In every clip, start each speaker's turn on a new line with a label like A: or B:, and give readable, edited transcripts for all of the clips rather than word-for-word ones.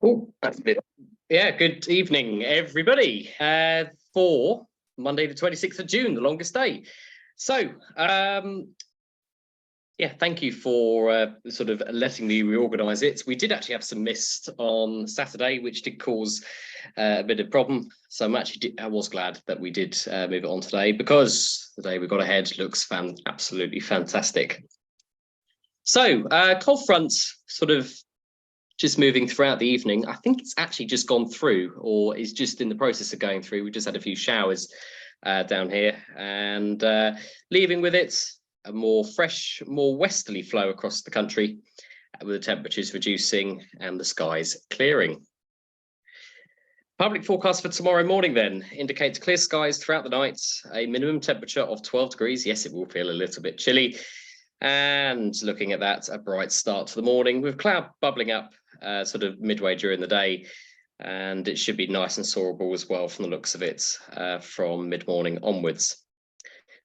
A: Oh, that's a bit. Yeah, good evening, everybody. For Monday, the 26th of June, the longest day. So, yeah, thank you for sort of letting me reorganise it. We did actually have some mist on Saturday, which did cause a bit of problem. So I was glad that we did move it on today because the day we got ahead looks absolutely fantastic. So, cold front sort of just moving throughout the evening. I think it's actually just gone through or is just in the process of going through. We just had a few showers down here and leaving with it a more fresh, more westerly flow across the country with the temperatures reducing and the skies clearing. Public forecast for tomorrow morning then indicates clear skies throughout the night, a minimum temperature of 12 degrees. Yes, it will feel a little bit chilly. And looking at that, a bright start to the morning with cloud bubbling up sort of midway during the day. And it should be nice and soarable as well from the looks of it from mid-morning onwards.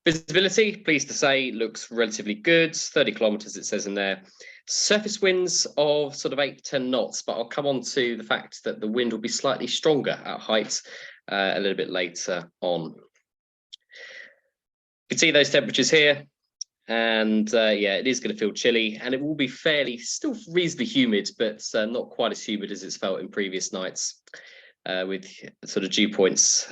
A: Visibility, pleased to say, looks relatively good, 30 kilometres it says in there. Surface winds of sort of 8 to 10 knots, but I'll come on to the fact that the wind will be slightly stronger at height a little bit later on. You can see those temperatures here. And yeah, it is going to feel chilly and it will be still reasonably humid, but not quite as humid as it's felt in previous nights with sort of dew points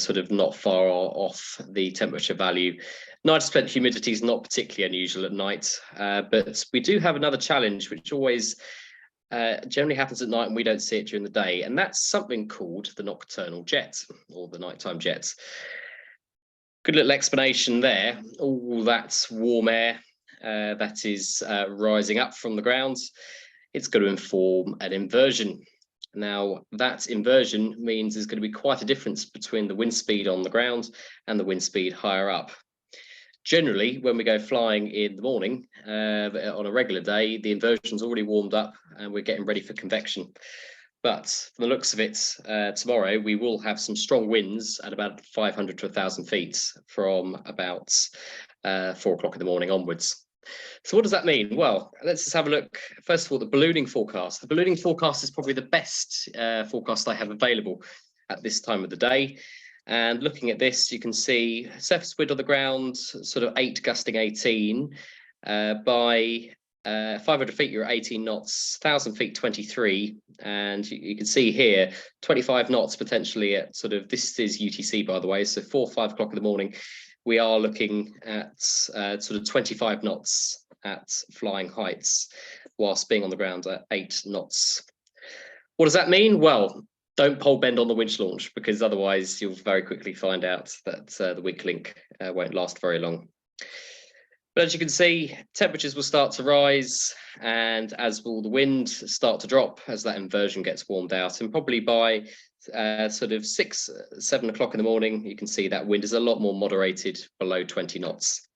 A: sort of not far off the temperature value. 90% humidity is not particularly unusual at night, but we do have another challenge, which always generally happens at night and we don't see it during the day. And that's something called the nocturnal jet or the nighttime jets. Good little explanation there. All that warm air that is rising up from the ground, it's going to inform an inversion. Now, that inversion means there's going to be quite a difference between the wind speed on the ground and the wind speed higher up. Generally, when we go flying in the morning on a regular day, the inversion's already warmed up and we're getting ready for convection. But from the looks of it, tomorrow we will have some strong winds at about 500 to 1,000 feet from about 4 o'clock in the morning onwards. So what does that mean? Well, let's just have a look. First of all, the ballooning forecast. The ballooning forecast is probably the best forecast I have available at this time of the day. And looking at this, you can see surface wind on the ground, sort of 8 gusting 18 by 500 feet, you're at 18 knots, 1,000 feet, 23. And you can see here, 25 knots potentially at sort of, this is UTC, by the way, so 4 or 5 o'clock in the morning. We are looking at sort of 25 knots at flying heights, whilst being on the ground at 8 knots. What does that mean? Well, don't pole bend on the winch launch, because otherwise you'll very quickly find out that the weak link won't last very long. But as you can see, temperatures will start to rise, and as will the wind start to drop as that inversion gets warmed out. And probably by sort of 6, 7 o'clock in the morning, you can see that wind is a lot more moderated, below 20 knots.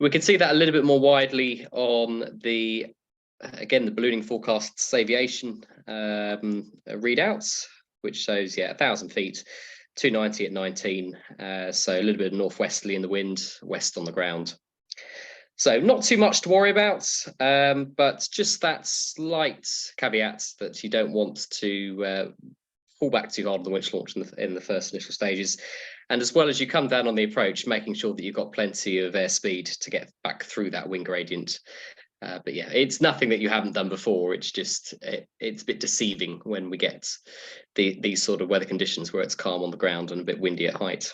A: We can see that a little bit more widely on the, again, the ballooning forecasts aviation readouts, which shows, yeah, 1,000 feet, 290 at 19. So a little bit northwesterly in the wind, west on the ground. So not too much to worry about, but just that slight caveat that you don't want to pull back too hard on the winch launch in the first initial stages. And as well as you come down on the approach, making sure that you've got plenty of airspeed to get back through that wind gradient. But yeah, it's nothing that you haven't done before. It's just, it's a bit deceiving when we get these sort of weather conditions where it's calm on the ground and a bit windy at height.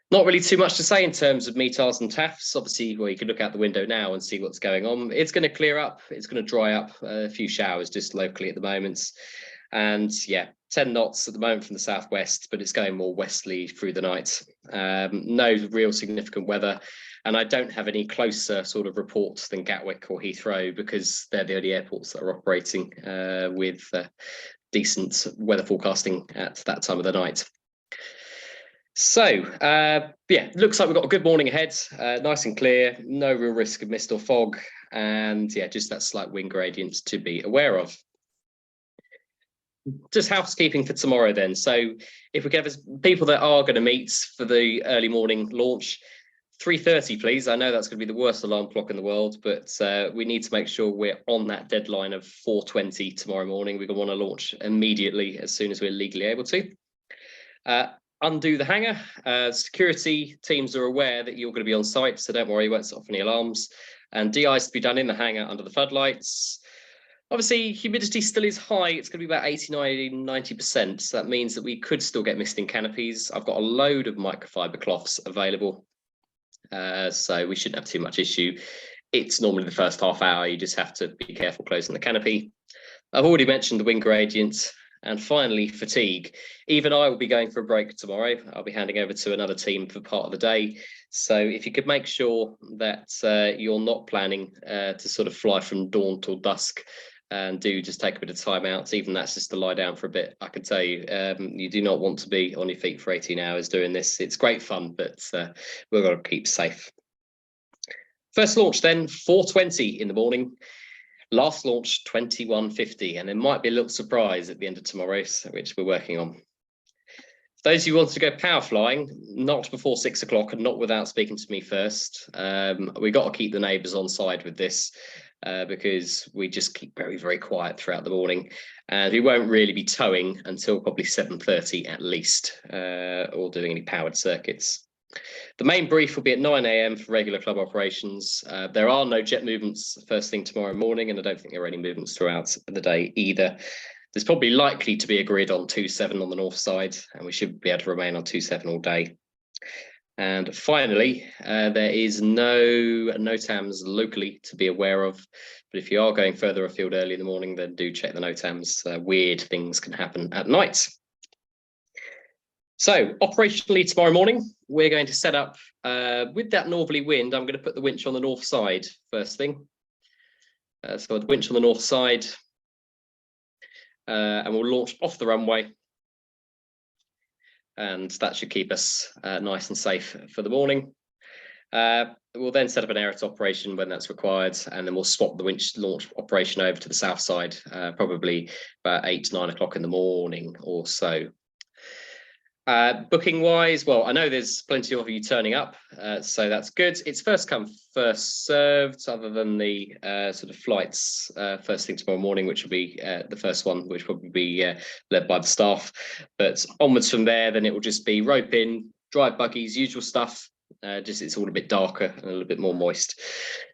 A: Not really too much to say in terms of METARs and TAFs. Obviously, well, you can look out the window now and see what's going on. It's going to clear up. It's going to dry up. A few showers just locally at the moment. And yeah, 10 knots at the moment from the southwest, but it's going more westerly through the night. No real significant weather. And I don't have any closer sort of reports than Gatwick or Heathrow, because they're the only airports that are operating with decent weather forecasting at that time of the night. So, yeah, looks like we've got a good morning ahead, nice and clear, no real risk of mist or fog, and yeah, just that slight wind gradient to be aware of. Just housekeeping for tomorrow then. So if we get people that are going to meet for the early morning launch, 3:30, please. I know that's going to be the worst alarm clock in the world, but we need to make sure we're on that deadline of 4:20 tomorrow morning. We're going to want to launch immediately as soon as we're legally able to. Undo the hangar. Security teams are aware that you're going to be on site, so don't worry, you won't set off any alarms. And de-ice to be done in the hangar under the floodlights. Obviously, humidity still is high. It's going to be about 89, 90%. So that means that we could still get misting canopies. I've got a load of microfiber cloths available. So we shouldn't have too much issue. It's normally the first half hour. You just have to be careful closing the canopy. I've already mentioned the wind gradient. And finally, fatigue. Even I will be going for a break tomorrow. I'll be handing over to another team for part of the day. So if you could make sure that you're not planning to sort of fly from dawn till dusk, and do just take a bit of time out, even that's just to lie down for a bit. I can tell you, you do not want to be on your feet for 18 hours doing this. It's great fun, but we've got to keep safe. First launch then, 4:20 in the morning. Last launch, 21:50, and there might be a little surprise at the end of tomorrow, which we're working on. For those who want to go power flying, not before 6 o'clock and not without speaking to me first. We got to keep the neighbours on side with this because we just keep very, very quiet throughout the morning. And we won't really be towing until probably 7:30 at least, or doing any powered circuits. The main brief will be at 9 a.m. for regular club operations. There are no jet movements first thing tomorrow morning, and I don't think there are any movements throughout the day either. There's probably likely to be a grid on 2-7 on the north side, and we should be able to remain on 2-7 all day. And finally, there is no NOTAMs locally to be aware of. But if you are going further afield early in the morning, then do check the NOTAMs. Weird things can happen at night. So operationally tomorrow morning, we're going to set up with that northerly wind. I'm going to put the winch on the north side first thing. So the winch on the north side, and we'll launch off the runway. And that should keep us nice and safe for the morning. We'll then set up an air operation when that's required, and then we'll swap the winch launch operation over to the south side, probably about 8, 9 o'clock in the morning or so. Booking wise, well, I know there's plenty of you turning up, so that's good. It's first come, first served, other than the sort of flights first thing tomorrow morning, which will be the first one, which will probably be led by the staff. But onwards from there, then it will just be rope in, drive buggies, usual stuff. Just it's all a bit darker and a little bit more moist.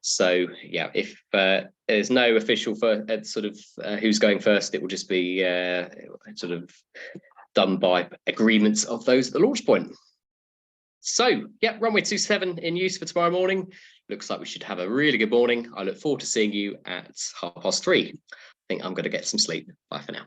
A: So yeah, if there's no official for sort of who's going first, it will just be sort of done by agreements of those at the launch point. So, yeah, runway 27 in use for tomorrow morning. Looks like we should have a really good morning. I look forward to seeing you at 3:30. I think I'm going to get some sleep. Bye for now.